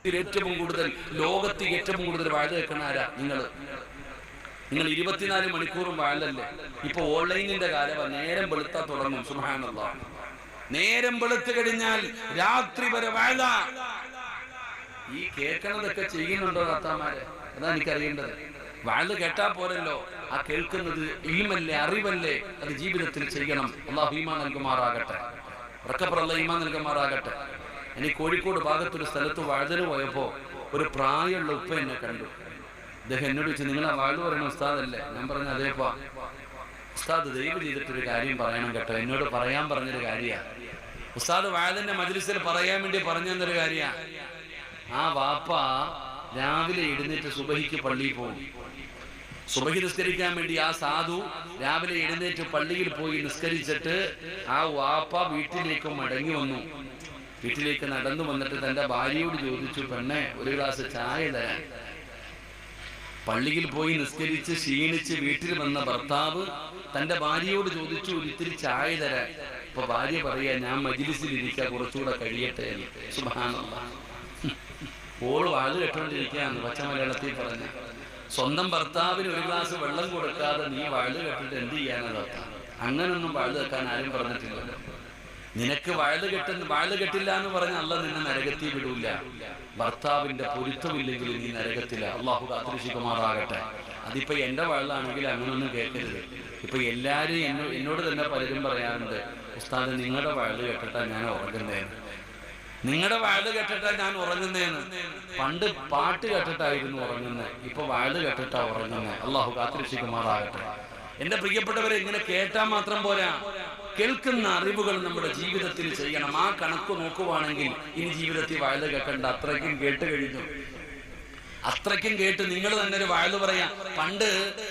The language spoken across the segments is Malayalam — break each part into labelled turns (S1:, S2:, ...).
S1: ജീവിതത്തിൽ ഏറ്റവും കൂടുതൽ, ലോകത്ത് ഏറ്റവും കൂടുതൽ വാഴ കേൾക്കുന്ന ആരാ? നിങ്ങൾ 24 മണിക്കൂറും വാഴല്ലേ? ഇപ്പൊ ഓൺലൈനിന്റെ കാലമാണ്. നേരം വെളുത്താ തുടങ്ങും. സുബ്ഹാനല്ലാഹ്. നേരം വെളുത്തു കഴിഞ്ഞാൽ രാത്രി വരെ വാഴ. ഈ കേൾക്കണതൊക്കെ ചെയ്യുന്നുണ്ടോ താത്താമാരെ? അതാ എനിക്കറിയേണ്ടത്. വാഴ കേട്ടാ പോരല്ലോ, ആ കേൾക്കുന്നത് ഇൽമല്ലേ, അറിവല്ലേ, അത് ജീവിതത്തിൽ ചെയ്യണം. അല്ലാഹു ഈമാൻ നൽകുമാറാകട്ടെ. അല്ലാഹു ഈമാൻ നൽകുമാറാകട്ടെ. എനിക്ക് കോഴിക്കോട് ഭാഗത്തൊരു സ്ഥലത്ത് വാഴന് പോയപ്പോ ഒരു പ്രായമുള്ള ഉപ്പ എന്നെ കണ്ടു. അദ്ദേഹം എന്നോട് ചോദിച്ചു, നിങ്ങൾ ആ വാഴ പറയുന്ന ഉസ്താദല്ലേ? ഞാൻ പറഞ്ഞു, അതേപ്പാ. ഉസ്താദ് ദയവ് ചെയ്തിട്ടൊരു കാര്യം പറയണം കേട്ടോ, എന്നോട് പറയാൻ പറഞ്ഞൊരു കാര്യമാണ്. ഉസ്താദ് വാഴന്റെ മജ്‌ലിസിൽ പറയാൻ വേണ്ടി പറഞ്ഞു തന്നൊരു കാര്യമാണ്. ആ വാപ്പ രാവിലെ എഴുന്നേറ്റ് സുബഹിക്ക് പള്ളിയിൽ പോകും. സുബഹി നിസ്കരിക്കാൻ വേണ്ടി ആ സാധു രാവിലെ എഴുന്നേറ്റ് പള്ളിയിൽ പോയി നിസ്കരിച്ചിട്ട് ആ വാപ്പ വീട്ടിലേക്ക് മടങ്ങി വന്നു. വീട്ടിലേക്ക് നടന്നു വന്നിട്ട് തന്റെ ഭാര്യയോട് ചോദിച്ചു, പെണ്ണെ ഒരു ഗ്ലാസ് ചായ തരാൻ. പള്ളിയിൽ പോയി നിസ്കരിച്ച് ക്ഷീണിച്ച് വീട്ടിൽ വന്ന ഭർത്താവ് തന്റെ ഭാര്യയോട് ചോദിച്ചു, ഒരിത്തിരി ചായ തരാൻ. അപ്പൊ ഭാര്യ പറയാ, ഞാൻ മജ്‌ലിസിൽ ഇരിക്കാൻ കുറച്ചുകൂടെ കഴിയട്ടെ എന്ന്. സുബ്ഹാനല്ലാഹ്. ഓള് വാഴ കേട്ടോണ്ടിരിക്കുകയാണ്. പച്ച മലയാളത്തിൽ പറഞ്ഞ സ്വന്തം ഭർത്താവിന് ഒരു ഗ്ലാസ് വെള്ളം കൊടുക്കാതെ നീ വാഴ കേട്ടിട്ട് എന്ത് ചെയ്യാനാണ്? അങ്ങനൊന്നും വാഴ കേൾക്കാൻ ആരും പറഞ്ഞിട്ടില്ലല്ലോ. നിനക്ക് വാഴ കെട്ടില്ല എന്ന് പറഞ്ഞ അല്ലാഹ് നിന്നെ നരകത്തിൽ വിടൂല. ഭർത്താവിന്റെ പൊരുത്തമില്ലെങ്കിൽ നീ നരകത്തില. അല്ലാഹു കാത്തുരക്ഷിക്കുമാറാകട്ടെ. അതിപ്പോ എന്റെ വാഴാണെങ്കിൽ അങ്ങനൊന്നും കേൾക്കരുത്. ഇപ്പൊ എല്ലാരും എന്നോട് തന്നെ പലരും പറയാറുണ്ട്, ഉസ്താദ് നിങ്ങളുടെ വാഴ കേട്ടിട്ടാ ഞാൻ ഉറങ്ങുന്നേന്ന്, നിങ്ങളുടെ വാഴ കേട്ടിട്ടാ ഞാൻ ഉറങ്ങുന്നേന്ന്. പണ്ട് പാട്ട് കേട്ടിട്ടായിരുന്നു ഉറങ്ങുന്നത്, ഇപ്പൊ വാഴ കേട്ടിട്ടാ ഉറങ്ങുന്നത്. അല്ലാഹു കാത്തുരക്ഷിക്കുമാറാകട്ടെ. എന്റെ പ്രിയപ്പെട്ടവരെ, ഇങ്ങനെ കേട്ടാൽ മാത്രം പോരാ, കേൾക്കുന്ന അറിവുകൾ നമ്മുടെ ജീവിതത്തിൽ ചെയ്യണം. ആ കണക്ക് നോക്കുവാണെങ്കിൽ ഇനി ജീവിതത്തിൽ വാഴ കേൾക്കണ്ട. അത്രയ്ക്കും കേട്ട് കഴിഞ്ഞു. അത്രയ്ക്കും കേട്ട് നിങ്ങൾ തന്നെ ഒരു വാഴ പറയാം. പണ്ട്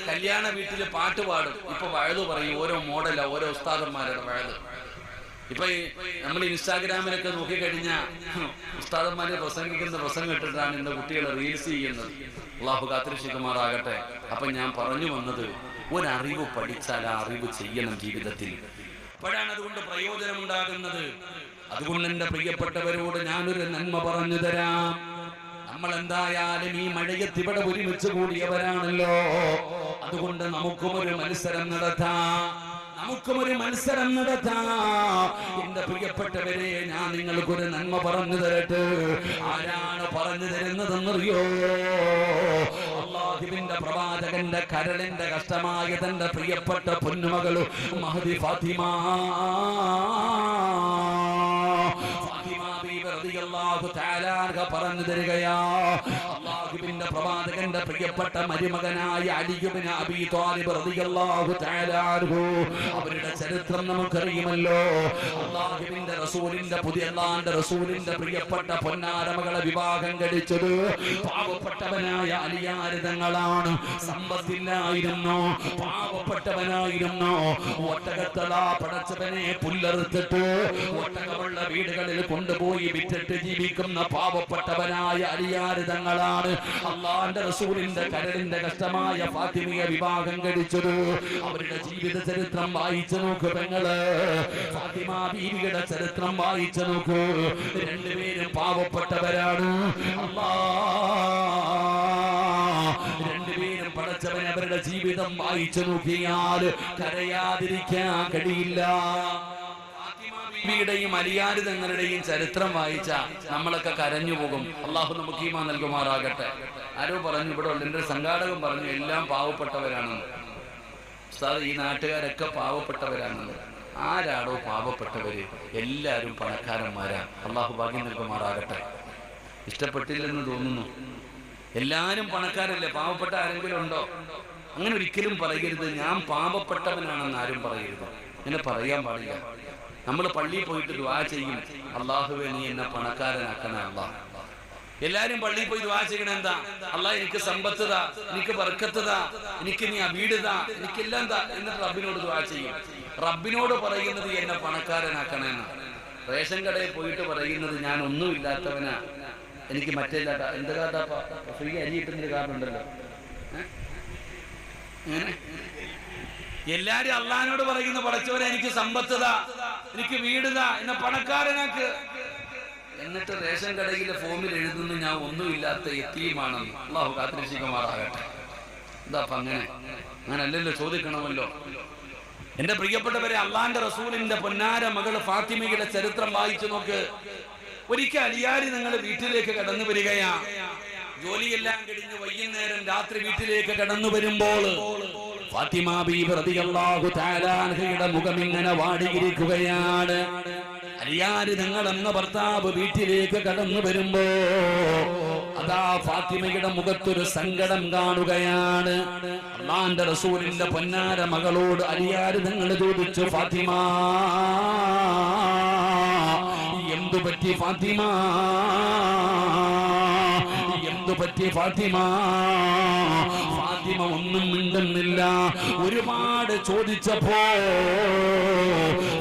S1: കല്യാണ വീട്ടിൽ പാട്ട് പാടും, ഇപ്പൊ വാഴ പറയും. ഓരോ മോഡല, ഓരോ ഉസ്താദന്മാരുടെ വാഴ. ഇപ്പൊ നമ്മൾ ഇൻസ്റ്റാഗ്രാമിലൊക്കെ നോക്കിക്കഴിഞ്ഞാൽ ഉസ്താദന്മാരെ പ്രസംഗിക്കുന്ന പ്രസംഗം ഇട്ടിട്ടാണ് ഇന്ന് കുട്ടികൾ റീൽസ് ചെയ്യുന്നത്. അല്ലാഹു കാത്തുരക്ഷിക്കുമാറാകട്ടെ. അപ്പൊ ഞാൻ പറഞ്ഞു വന്നത്, ഒരറിവ് പഠിച്ചാൽ ആ അറിവ് ചെയ്യണം ജീവിതത്തിൽ. അപ്പോഴാണ് അതുകൊണ്ട് പ്രയോജനമുണ്ടാകുന്നത്. അതുകൊണ്ട് എന്റെ പ്രിയപ്പെട്ടവരോട് ഞാനൊരു നന്മ പറഞ്ഞു തരാം. നമ്മൾ എന്തായാലും ഈ മഴയത്ത് ഇവിടെ ഒരുമിച്ച് കൂടിയവരാണല്ലോ. അതുകൊണ്ട് നമുക്കും ഒരു മത്സരം നടത്താം. എന്റെ പ്രിയപ്പെട്ടവരെ, ഞാൻ നിങ്ങൾക്കൊരു നന്മ പറഞ്ഞു തരട്ടെ. ആരാണ് പറഞ്ഞു തരുന്നതെന്നറിയോ? അല്ലാഹുവിന്റെ പ്രവാചകന്റെ കരളിന്റെ കഷ്ടമായ തന്റെ പ്രിയപ്പെട്ട പൊന്നുമകള് മഹദി ഫാത്തിമ പറഞ്ഞു തരികയാ. അല്ലാഹുവിന്റെ പ്രവാചകന്റെ പ്രിയപ്പെട്ട മരുമകനായ അലി ഇബ്നു അബീ ത്വാലിബ് റളിയല്ലാഹു തആല അൻഹു, അവരുടെ ചരിത്രം നമുക്കറിയുമല്ലോ. അല്ലാഹുവിന്റെ റസൂലിന്റെ അല്ലാഹുവിന്റെ റസൂലിന്റെ പ്രിയപ്പെട്ട പൊന്നാരമകളെ വിവാഹം കഴിച്ചത് പാവപ്പെട്ടവനായ അലിയാര് തങ്ങളാണ്. സമ്പത്തില്ലായിരുന്നു, പാവപ്പെട്ടവനായിരുന്നു. ഒട്ടകത്തള പടച്ചവനെ പുല്ലറുത്തിട്ട് ഒട്ടകമുള്ള വീടുകളിൽ കൊണ്ടുപോയി വിറ്റിട്ട് ജീവിക്കുന്ന പാവപ്പെട്ടവനായ അലിയാര് തങ്ങളാണ് അല്ലാഹുവിന്റെ റസൂലിന്റെ കരളിന്റെ കഷ്ടമായ ഫാത്തിമയെ വിവാഹം കഴിച്ചത്. അവരുടെ ജീവിത ചരിത്രം വായിച്ചു നോക്കൂ പെങ്ങള്. ഫാത്തിമ ബീവിയുടെ ചരിത്രം വായിച്ചു നോക്കൂ. രണ്ടുപേരും പാവപ്പെട്ടവരാണ്. രണ്ടുപേരും പടച്ചവനെ അവരുടെ ജീവിതം വായിച്ചു നോക്കിയാൽ കരയാതിരിക്കാൻ കഴിയില്ല. യും അലിയാര് തങ്ങളുടെയും ചരിത്രം വായിച്ച നമ്മളൊക്കെ കരഞ്ഞു പോകും. അള്ളാഹു നമുക്ക് ഈമാൻ നൽകുമാറാകട്ടെ. ആരോ പറഞ്ഞു, ഇവിടെ എന്റെ സംഘാടകൻ പറഞ്ഞു, എല്ലാം പാവപ്പെട്ടവരാണെന്ന്. ഉസ്താദ്, ഈ നാട്ടുകാരൊക്കെ പാവപ്പെട്ടവരാണെന്ന്. ആരാടോ പാവപ്പെട്ടവര്? എല്ലാവരും പണക്കാരന്മാരാ. അള്ളാഹു ഭാഗ്യം നൽകുമാറാകട്ടെ. ഇഷ്ടപ്പെട്ടില്ലെന്ന് തോന്നുന്നു. എല്ലാരും പണക്കാരല്ലേ? പാവപ്പെട്ട ആരെങ്കിലും ഉണ്ടോ? അങ്ങനെ ഒരിക്കലും പറയരുത്. ഞാൻ പാവപ്പെട്ടവനാണെന്ന് ആരും പറയരുത്. ഇങ്ങനെ പറയാൻ പാടില്ല. നമ്മൾ പള്ളിയിൽ പോയിട്ട് ദുആ ചെയ്യും, അല്ലാഹുവേ നീ എന്നെ പണക്കാരനാക്കണേ അല്ലാഹ്. എല്ലാരും പള്ളിയിൽ പോയി ദുആ ചെയ്യണ എന്താ? അല്ലാഹ് എനിക്ക് സമ്പത്ത് താ, എനിക്ക് ബർക്കത്ത് താ, എനിക്ക് നീ ആ വീട് താ, എനിക്കെല്ലാം താ എന്നിട്ട് റബ്ബിനോട് ദുആ ചെയ്യും. റബ്ബിനോട് പറയുന്നത് എന്നെ പണക്കാരനാക്കണേന്ന്. റേഷൻ കടയിൽ പോയിട്ട് പറയുന്നത് ഞാൻ ഒന്നുമില്ലാത്തവനാ, എനിക്ക് മറ്റേ എന്ത് കാട്ടാ ഫ്രീ അരി കിട്ടുന്നൊരു കാരണമുണ്ടല്ലോ. എല്ലാരും അള്ളാഹിനോട് പറയുന്ന പടച്ചവനെ എനിക്ക് സമ്പത്ത് താ, എനിക്ക് വീട് താ, എന്നെ പണക്കാരനാക്ക്. എന്നിട്ട് റേഷൻ കടയിലെ ഫോമിൽ എഴുതുന്നു ഞാൻ ഒന്നുമില്ലാത്ത യതീമാണെന്ന്. അല്ലാഹു കാത്തിരക്ഷിക്കുമാറാകട്ടെ. എന്താ അപ്പൊ അങ്ങനല്ലല്ലോ, ചോദിക്കണമല്ലോ. എന്റെ പ്രിയപ്പെട്ടവരെ, അള്ളാന്റെ റസൂലിന്റെ പൊന്നാര മകള് ഫാത്തിമയുടെ ചരിത്രം വായിച്ചു നോക്ക്. ഒരിക്കൽ അലിയാരി നിങ്ങൾ വീട്ടിലേക്ക് കടന്നു വരികയാ. ജോലിയെല്ലാം കഴിഞ്ഞ് വൈകുന്നേരം രാത്രി വീട്ടിലേക്ക് കടന്നു വരുമ്പോൾ ഫാത്തിമ ബീബി റളിയല്ലാഹു തആല അൻഹയുടെ മുഖം ഇങ്ങനെ വാടിയിരിക്കുകയാണ്. അലിയാരി നിങ്ങൾ എന്ന ഭർത്താവ് വീട്ടിലേക്ക് കടന്നു വരുമ്പോ അതാ ഫാത്തിമയുടെ മുഖത്തൊരു സങ്കടം കാണുകയാണ്. അല്ലാഹുവിന്റെ റസൂലിന്റെ പൊന്നാര മകളോട് അലിയാരി നിങ്ങൾ ചോദിച്ചു, ഫാത്തിമ എന്തു പറ്റി ഫാത്തിമ, എന്തു പറ്റി ഫാത്തിമ? ഫാത്തിമ ഒന്നും മിണ്ടുന്നില്ല. ഒരുപാട് ചോദിച്ചപ്പോ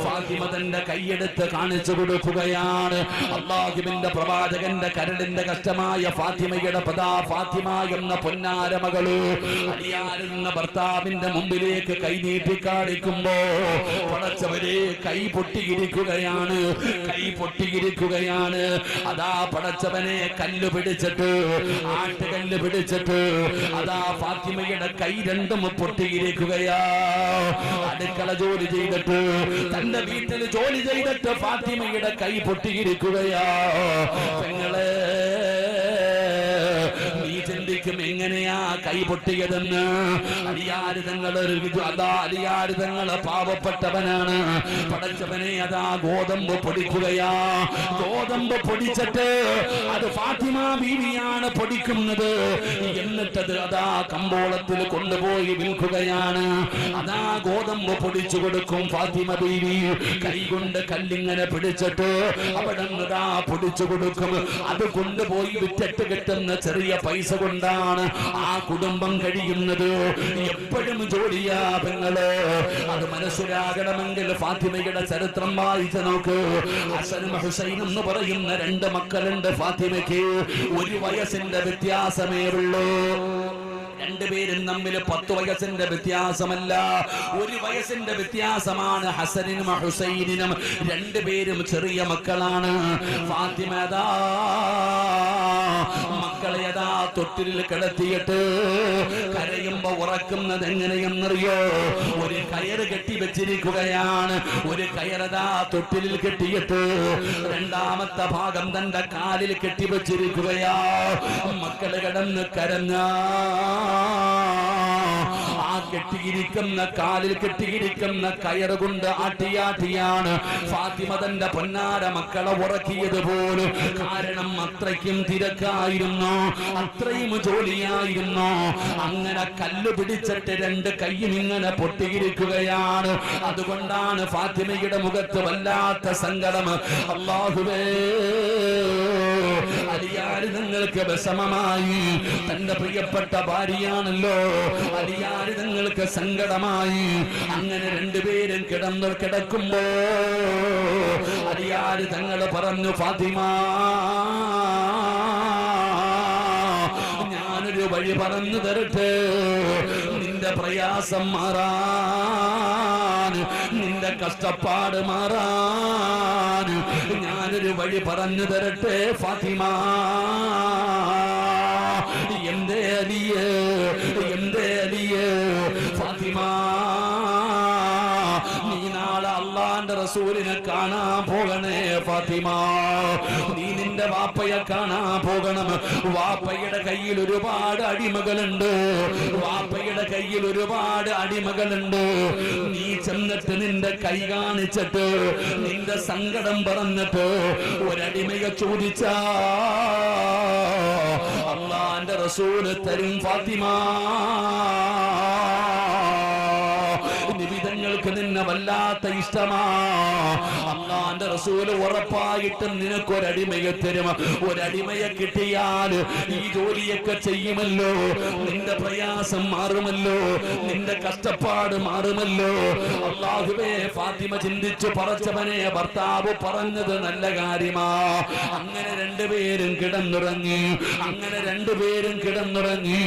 S1: ഫാത്തിമ തന്റെ കൈയെടുത്ത് കാണിച്ചു കൊടുക്കുകയാണ്. അല്ലാഹുവിന്റെ പ്രവാചകന്റെ കരളിന്റെ കഷ്ടമായ ഫാത്തിമയുടെ ഫാത്തിമ എന്ന പൊന്നാര മകള് അലിയാരെന്ന ഭർത്താവിന്റെ മുമ്പിലേക്ക് കൈ നീട്ടി കാണിക്കുമ്പോ പടച്ചവരെ കൈ പൊട്ടിയിരിക്കുകയാണ്, കൈ പൊട്ടിയിരിക്കുകയാണ്. അതാ പടച്ചവനെ കല്ല് പിടിച്ചിട്ട്, ആട്ടുകല്ല് പിടിച്ചിട്ട് അതാ ഫാത്തിമയുടെ കൈ രണ്ടും പൊട്ടിയിരിക്കുകയാ. അടുക്കള ജോലി ചെയ്തിട്ട്, തന്റെ വീട്ടിൽ ജോലി ചെയ്തിട്ട് ഫാത്തിമയുടെ കൈ പൊട്ടിയിരിക്കുകയാ. പെങ്ങളെ, നീ ചിന്തിക്കും എങ്ങനെയാ കൈ പൊട്ടിയതെന്ന്. അലിയാര് തങ്ങള് പാവപ്പെട്ടവനാണ്. പടച്ചവനെ അതാ ഗോതമ്പ് പൊടിക്കുകയാ. ഗോതമ്പ് പൊടിച്ചിട്ട് അത് ഫാത്തിമ ബീവിയാണ് പൊടിക്കുന്നത്. എന്നിട്ടത് അതാ കമ്പോളത്തിൽ കൊണ്ടുപോയി വിൽക്കുകയാണ്. അതാ ഗോതമ്പ് പൊടിച്ചു കൊടുക്കും ഫാത്തിമ ബീവി. കൈ കൊണ്ട് കല്ലിങ്ങനെ പിടിച്ചിട്ട് അവിടെ അതാ പൊടിച്ചു കൊടുക്കും. അത് കൊണ്ടുപോയി വിറ്റിട്ട് കിട്ടുന്ന ചെറിയ പൈസ കൊണ്ടാണ് ആ കുടുംബം കഴിയുന്നത്. എപ്പോഴും ജോലിയാ പെങ്ങള്. അത് മനസ്സിലാകണമെങ്കിൽ ഫാത്തിമയുടെ ചരിത്രം വായിച്ചു നോക്ക്. ഹസനും ഹുസൈൻ എന്ന് പറയുന്ന രണ്ട് മക്കളുണ്ട് ഫാത്തിമയ്ക്ക്. 1 വയസ്സിന്റെ വ്യത്യാസമേ ഉള്ളൂ. രണ്ടുപേരും തമ്മിൽ 10 വയസ്സിന്റെ വ്യത്യാസമല്ല, 1 വയസ്സിന്റെ വ്യത്യാസമാണ് ഹസനിനും ഹുസൈനിനും. രണ്ടുപേരും ചെറിയ മക്കളാണ്. ഫാത്തിമ മക്കളെ അതാ തൊട്ടിലിൽ കിടത്തിയിട്ട് കരയുമ്പോ ഉറക്കുന്നത് എങ്ങനെയെന്നറിയോ? ഒരു കയറ് കെട്ടി വെച്ചിരിക്കുകയാണ്. ഒരു കയറതാ തൊട്ടിലിൽ കെട്ടിയിട്ട് രണ്ടാമത്തെ ഭാഗം തന്റെ കാലിൽ കെട്ടിവെച്ചിരിക്കുകയാ. മക്കള് കിടന്ന് കരഞ്ഞ ആ കെട്ടിയിരിക്കുന്ന കാലിൽ കെട്ടിയിരിക്കുന്ന കയറ് കൊണ്ട് ആട്ടിയാട്ടിയാണ് ഫാത്തിമ തന്റെ പൊന്നാര മക്കളെ ഉറക്കിയത് പോലും. കാരണം അത്രയ്ക്കും തിരക്കായിരുന്നു, അത്രയും ജോലിയായിരുന്നു. അങ്ങനെ കല്ല് പിടിച്ചിട്ട് 2 കൈയും ഇങ്ങനെ പൊട്ടിയിരിക്കുകയാണ്. അതുകൊണ്ടാണ് ഫാത്തിമയുടെ മുഖത്ത് വല്ലാത്ത സങ്കടം. അല്ലാഹുവേ, അലിയാര് നിങ്ങൾക്ക് വിഷമമായി. തന്റെ പ്രിയപ്പെട്ട ഭാര്യയാണല്ലോ, അലിയാര് നിങ്ങൾക്ക് സങ്കടമായി. അങ്ങനെ രണ്ടുപേരും കിടക്കുമ്പോ അലിയാര് തങ്ങൾ പറഞ്ഞു, ഫാത്തിമ ഞാനൊരു വഴി പറഞ്ഞു തരട്ടെ. നിന്റെ പ്രയാസം മാറാൻ, നിന്റെ കഷ്ടപ്പാട് മാറാൻ ഞാനൊരു വഴി പറഞ്ഞു തരട്ടെ ഫാത്തിമ. എന്തേ അലിയേ, എന്തേ അലിയേ ഫാത്തിമ, നീ നാളെ അള്ളാന്റെ റസൂലിനെ കാണാൻ പോകണേ ഫാത്തിമ. നീ നിന്റെ വാപ്പയെ കാണാൻ പോകണം. വാപ്പയുടെ കയ്യിൽ ഒരുപാട് അടിമകളുണ്ട്, വാപ്പയുടെ കയ്യിൽ ഒരുപാട് അടിമകളുണ്ട്. നീ ചെന്നിട്ട് നിന്റെ കൈ കാണിച്ചിട്ട് നിന്റെ സങ്കടം പറഞ്ഞിട്ട് ഒരടിമയെ ചോദിച്ചാ അള്ളാന്റെ റസൂല് തരും ഫാത്തിമ. നിബിതങ്ങൾക്ക് നിന്നെ വല്ലാത്ത ഇഷ്ടമാ. അള്ളാന്റെ റസൂല് ഉറപ്പായിട്ടും നിനക്കൊരടിമയെ തരും. ഒരടിമയെ കിട്ടിയാൽ ഈ ജോലിയൊക്കെ ചെയ്യുമല്ലോ, നിന്റെ പ്രയാസം മാറുമല്ലോ, നിന്റെ കഷ്ടപ്പാട് മാറുമല്ലോ. അല്ലാഹുവേ, ഫാത്തിമ ചിന്തിച്ചു, പറച്ചവനെ ഭർത്താവ് പറഞ്ഞത് നല്ല കാര്യമാ. അങ്ങനെ രണ്ടുപേരും കിടന്നുറങ്ങി. അങ്ങനെ രണ്ടുപേരും കിടന്നുറങ്ങി.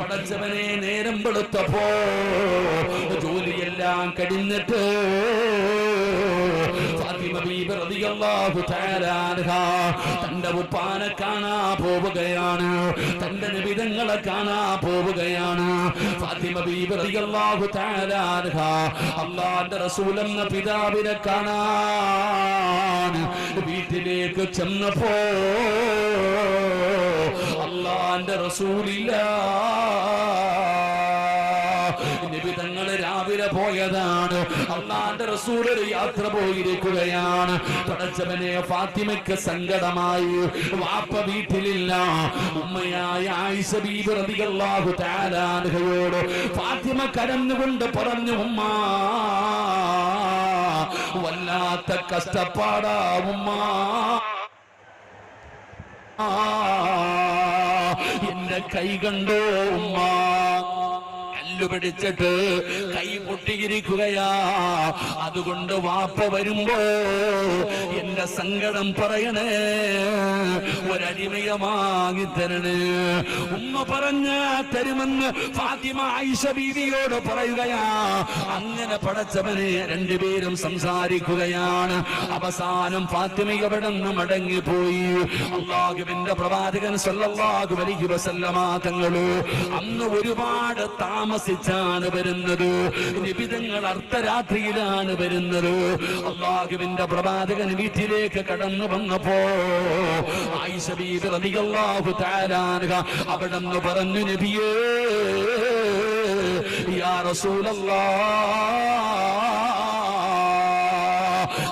S1: പടച്ചവനെ, നേരം വെളുത്തപ്പോ ജോലിയെല്ലാം കഴിഞ്ഞിട്ട് ഫാത്തിമ ബീബി റളിയല്ലാഹു തആല അൻഹ തന്റെ ഉപ്പാനെ കാണാൻ പോവുകയാണ്, തന്റെ നിബിധങ്ങളെ കാണാൻ പോവുകയാണ്. ഫാത്തിമ ബീബി റളിയല്ലാഹു തആല അൻഹ അല്ലാഹുവിന്റെ റസൂൽ എന്ന പിതാവിനെ കാണാൻ വീട്ടിലേക്ക് ചെന്നപ്പോ അല്ലാഹുവിന്റെ റസൂലില്ല. നിബിധങ്ങള് രാവിലെ പോയതാണ്, അല്ലാഹുവിന്റെ റസൂൽ ഒരു യാത്ര പോയിരിക്കുകയാണ്. പടച്ചവനെ, ഫാത്തിമയ്ക്ക് സങ്കടമായി, വാപ്പ വീട്ടിലില്ല. ഉമ്മയായ ആയിഷ ബീബി റളിയല്ലാഹു തആല അൻഹയോട് ഫാത്തിമ കരഞ്ഞുകൊണ്ട് പറഞ്ഞു, ഉമ്മ വല്ലാത്ത കഷ്ടപ്പാടാ ഉമ്മ, എന്റെ കൈ കണ്ടോ ഉമ്മ, പിടിച്ചിട്ട് കൈ പൊട്ടിയിരിക്കുകയാ. അതുകൊണ്ട് വാപ്പ വരുമ്പോ എന്റെ സങ്കടം പറയണേ, ഒരടിമയെ വാങ്ങി തരണേ. ഉമ്മ പറഞ്ഞ തരുമെന്ന് ഫാത്തിമ ആയിഷ ബീവിയോട് പറയുകയാ. അങ്ങനെ പടച്ചവനെ രണ്ടുപേരും സംസാരിക്കുകയാണ്. അവസാനം ഫാത്തിമ അവിടെ നിന്ന് മടങ്ങിപ്പോയി. അല്ലാഹുവിന്റെ പ്രവാചകൻ സല്ലല്ലാഹു അലൈഹി വസല്ലമ തങ്ങള് അന്ന് ഒരുപാട് താമസിച്ചാണ് വരുന്നത്. നിബിധങ്ങൾ അർദ്ധരാത്രിയിലാണ് വരുന്നത്. അല്ലാഹുവിന്റെ പ്രവാചകൻ വീട്ടിലേക്ക് കടന്നു വന്നപ്പോ ആയിഷ ബീബി റളിയല്ലാഹു തആല അൻഹ അവിടെന്ന് പറഞ്ഞു, നബിയേ യാ റസൂലല്ലാഹ്,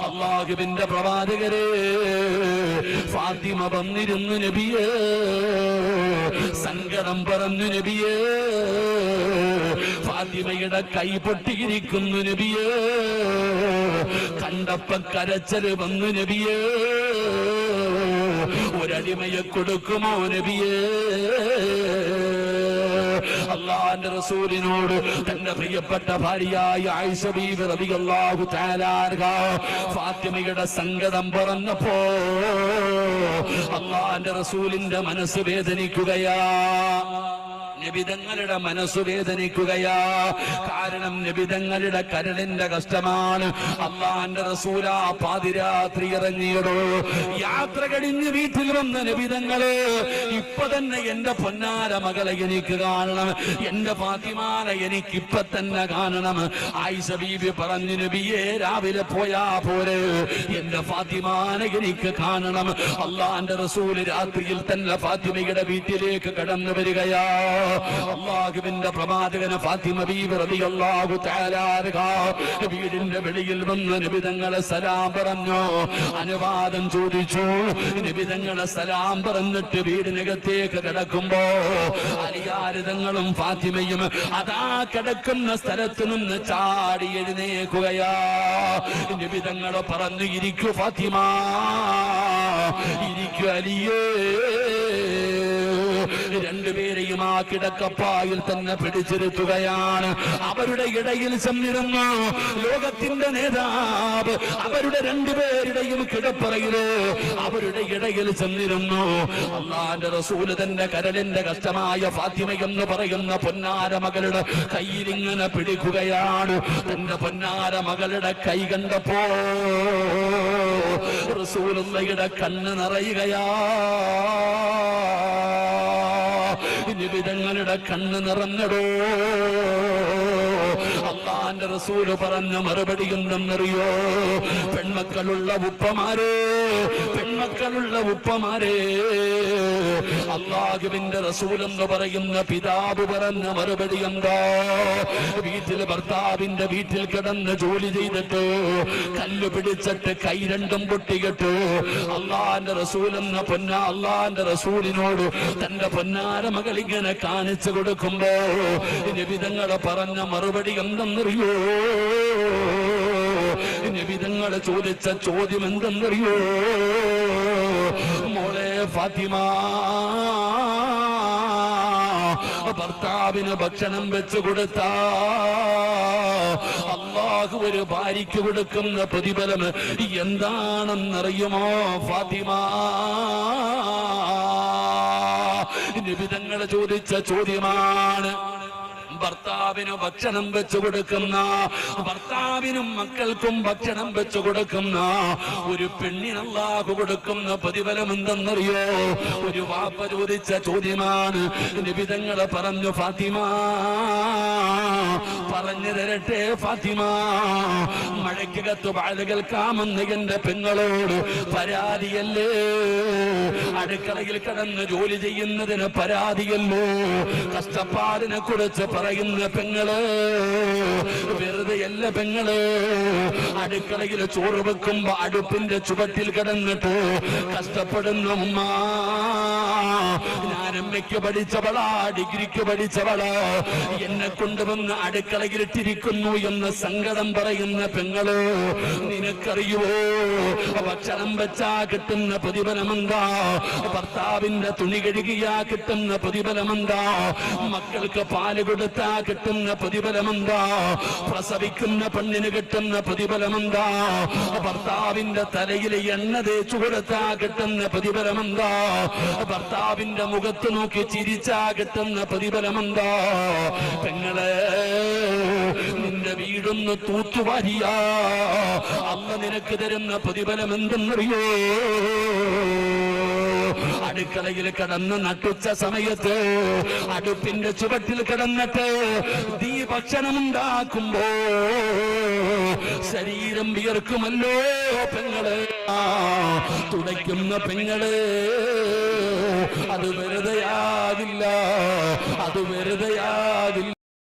S1: അല്ലാഹുവിന്റെ പ്രവാചകരെ, ഫാത്തിമ വന്നിരുന്നു നബിയേ, സങ്കടം പറഞ്ഞു നബിയേ, ഫാത്തിമയുടെ കൈ പൊട്ടിയിരിക്കുന്നു നബിയേ, കണ്ടപ്പ കരച്ചല് വന്നു നബിയേ, ഒരടിമയെ കൊടുക്കുമോ നബിയേ? അല്ലാഹുവിന്റെ റസൂലിനോട് തന്റെ പ്രിയപ്പെട്ട ഭാര്യയായ ആയിഷ ബീബി റളിയല്ലാഹു തആല അൻഹ ഫാത്തിമയുടെ സങ്കടം പറഞ്ഞപ്പോ അല്ലാഹുവിന്റെ റസൂലിന്റെ മനസ്സ് വേദനിക്കുകയാ. നബിതങ്ങളുടെ മനസ്സ് വേദനിക്കുകയാ. കാരണം നബിതങ്ങളുടെ കരളിന്റെ കഷ്ടമാണ്. അല്ലാഹുവിന്റെ റസൂലാ പാതിരാത്രി ഇറങ്ങിയതോ, യാത്ര കഴിഞ്ഞ് വീട്ടിൽ വന്ന നബിതങ്ങള് ഇപ്പൊ തന്നെ എന്റെ പൊന്നാര മകളെ എനിക്ക് കാണണം, എന്റെ ഫാത്തിമാനെ എനിക്ക് ഇപ്പൊ തന്നെ കാണണം. ആയിഷ ബീബി പറഞ്ഞു, നബിയെ രാവിലെ പോയാ പോരെ, എന്റെ ഫാത്തിമാനെ എനിക്ക് കാണണം. അല്ലാഹുവിന്റെ റസൂല് രാത്രിയിൽ തന്നെ ഫാത്തിമയുടെ വീട്ടിലേക്ക് കടന്നു വരികയാ. അല്ലാഹുവിന്റെ പ്രവാചകൻ ഫാത്തിമ ബീബി റളിയല്ലാഹു തആല അൻഹ വീടിന്റെ വെളിയിൽ വന്ന് നബിതങ്ങളെ സലാം പറഞ്ഞു, അനുവാദം ചോദിച്ചു. നബിതങ്ങളെ സലാം പറഞ്ഞിട്ട് വീടിനകത്തേക്ക് കിടക്കുമ്പോ അലിയാരിതങ്ങളും ഫാത്തിമയും അതാ കിടക്കുന്ന സ്ഥലത്ത് നിന്ന് ചാടി എഴുന്നേക്കുകയാ. നബിതങ്ങളെ പറഞ്ഞു, ഇരിക്കൂ ഫാത്തിമ, ഇരിക്കൂ അലിയേ. രണ്ടുപേരെയും ആ കിടക്കപ്പായിൽ തന്നെ പിടിച്ചിരുത്തുകയാണ്. അവരുടെ ഇടയിൽ ചെന്നിരുന്നു ലോകത്തിന്റെ നേതാവ്. അവരുടെ രണ്ടുപേരുടെയും കിടപ്പറയില് അവരുടെ ഇടയിൽ ചെന്നിരുന്നു. അല്ലാഹുവിന്റെ റസൂല് തന്റെ കരളിന്റെ കഷ്ടമായ ഫാത്തിമ എന്ന് പറയുന്ന പൊന്നാര മകളുടെ കയ്യിലിങ്ങനെ പിടിക്കുകയാണ്. തന്റെ പൊന്നാര മകളുടെ കൈ കണ്ടപ്പോ റസൂലുള്ളാഹിയുടെ കണ്ണ് നിറയുകയാ. നിബിധങ്ങളുടെ കണ്ണ് നിറഞ്ഞടോ. അല്ലാഹുവിന്റെ റസൂല് പറഞ്ഞ മറുപടി എന്തെന്നറിയോ? പെൺമക്കളുള്ള ഉപ്പമാരെ, പെൺമക്കളുള്ള ഉപ്പമാരെ, അല്ലാഹുവിന്റെ റസൂൽ എന്ന് പറയുന്ന പിതാവ് പറഞ്ഞ മറുപടി എന്താ? വീട്ടിൽ ഭർത്താവിന്റെ വീട്ടിൽ കിടന്ന് ജോലി ചെയ്തിട്ട് കല്ല് പിടിച്ചിട്ട് കൈ രണ്ടും പൊട്ടിയിട്ട് അല്ലാഹുവിന്റെ റസൂൽ എന്ന അല്ലാഹുവിന്റെ റസൂലിനോട് തന്റെ പൊന്നാര മകൾ ഇങ്ങനെ കാണിച്ചു കൊടുക്കുമ്പോ നബിതങ്ങളെ പറഞ്ഞ മറുപടി എന്തെന്നറിയോ? നബിതങ്ങളെ ചോദിച്ച ചോദ്യം എന്തെന്നറിയോ? മോളെ ഫാത്തിമ, ഭർത്താവിന് ഭക്ഷണം വെച്ചു കൊടുത്ത അല്ലാഹു ഒരു ഭാര്യയ്ക്ക് കൊടുക്കുന്ന പ്രതിഫലം എന്താണെന്നറിയുമോ ഫാത്തിമ? നിബിധങ്ങൾ ചോദിച്ച ചോദ്യമാണ്. ഭർത്താവിന് ഭക്ഷണം വെച്ചു കൊടുക്കുന്ന, ഭർത്താവിനും മക്കൾക്കും ഭക്ഷണം വെച്ചു കൊടുക്കുന്ന ഒരു പെണ്ണിന് അല്ലാഹു കൊടുക്കുന്ന പ്രതിഫലം എന്തെന്നറിയോ? ഒരു വാപ്പ ചോദിച്ച ചോദ്യമാണ്. നബി തങ്ങൾ പറഞ്ഞു, ഫാത്തിമ പറഞ്ഞു തരട്ടെ ഫാത്തിമ, മഴയ്ക്കകത്ത് വാഴ കേൾക്കാമെന്ന് എന്റെ പെങ്ങളോട് പരാതിയല്ലേ? അടുക്കളയിൽ കിടന്ന് ജോലി ചെയ്യുന്നതിന് പരാതിയല്ലോ? കഷ്ടപ്പാടിനെ കുറിച്ച് പറയുന്ന പെങ്ങള് വെറുതെയല്ല പെങ്ങള്. അടുക്കളയിൽ ചോറ് വെക്കുമ്പോ അടുപ്പിന്റെ ചുവട്ടിൽ കിടന്നിട്ട് കഷ്ടപ്പെടുന്ന ഉമ്മ. ഞാൻ എമ്മയ്ക്ക് പഠിച്ചവളാ, ഡിഗ്രിക്ക് പഠിച്ചവളാ, എന്നെ കൊണ്ടുവന്ന് അടുക്കളയിൽ ഇട്ടിരിക്കുന്നു എന്ന് സങ്കടം പറയുന്ന പെങ്ങള്, നിനക്കറിയുവോ ഭക്ഷണം വെച്ചാ കിട്ടുന്ന പ്രതിഫലമെന്താ? ഭർത്താവിന്റെ തുണി കഴുകിയാ കിട്ടുന്ന പ്രതിഫലമെന്താ? മക്കൾക്ക് പാല് കൊടുത്താ കിട്ടുന്ന പ്രതിഫലമെന്താ? പ്രസവിക്കുന്ന പെണ്ണിന് കിട്ടുന്ന പ്രതിഫലമെന്താ? ഭർത്താവിന്റെ തലയിൽ എണ്ണ തേച്ചു കൊടുത്താ കിട്ടുന്ന പ്രതിഫലമെന്താ? ഭർത്താവിന്റെ മുഖത്ത് നോക്കി ചിരിച്ചാ കിട്ടുന്ന പ്രതിഫലമെന്താ? പെങ്ങളെ, നിന്റെ വീടൊന്ന് തൂത്തുവാരിയാ അല്ല നിനക്ക് തരുന്ന പ്രതിഫലം എന്തെന്നറിയോ? അടുക്കളയിൽ കിടന്ന് നട്ടുച്ച സമയത്ത് അടുപ്പിന്റെ ചുവട്ടിൽ കിടന്നിട്ട് നീ ഭക്ഷണം ഉണ്ടാക്കുമ്പോ ശരീരം വിയർക്കുമല്ലോ പെങ്ങള്. തുടയ്ക്കുന്ന പെങ്ങള്, അത് വെറുതെയാകില്ല, അത് വെറുതെയാകില്ല.